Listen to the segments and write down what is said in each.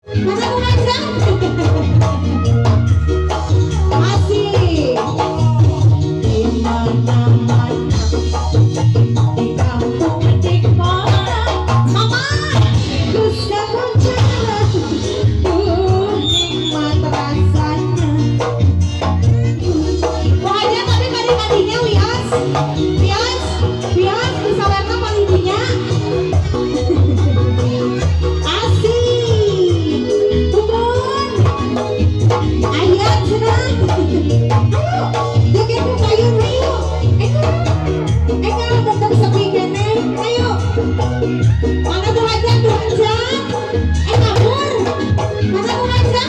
Mana aku ngajak? Masih di mana-mana di kampung petik mama Gusta Koncana nikmat rasanya. Wajah tapi madi-madinya Wias Wias Wias bisa warna madinya asik Bubun ayat senang ayo joget dong ayo tetap sepi kene ayo mana tuh aja kabur mana tuh aja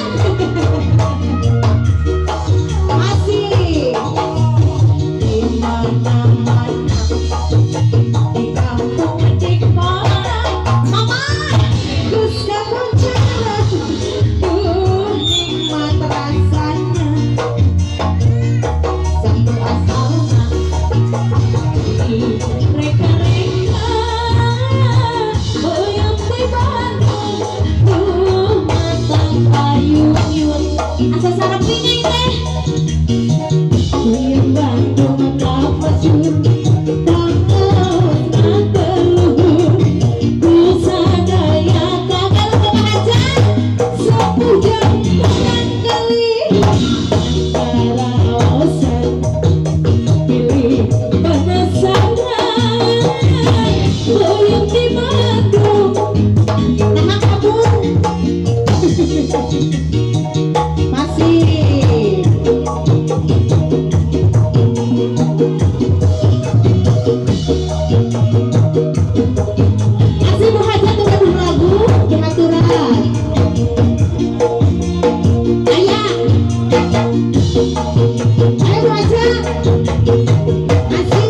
masih di mana-mana di kampung petik mama Gusta Koncana nikmat rasanya. Satu asalna reka-reka boyong di Bandung matang payung asa sarapinya teh boyong Bandung kapasur tangkos ngateluhur kusadaya kagal kebahajan sepujang barangkali karaosan pilih penasaran boyong di Bandung nah kabur masih masih Bu Haja tunggu lagu kehaturan ayah ayo Bu Haja masih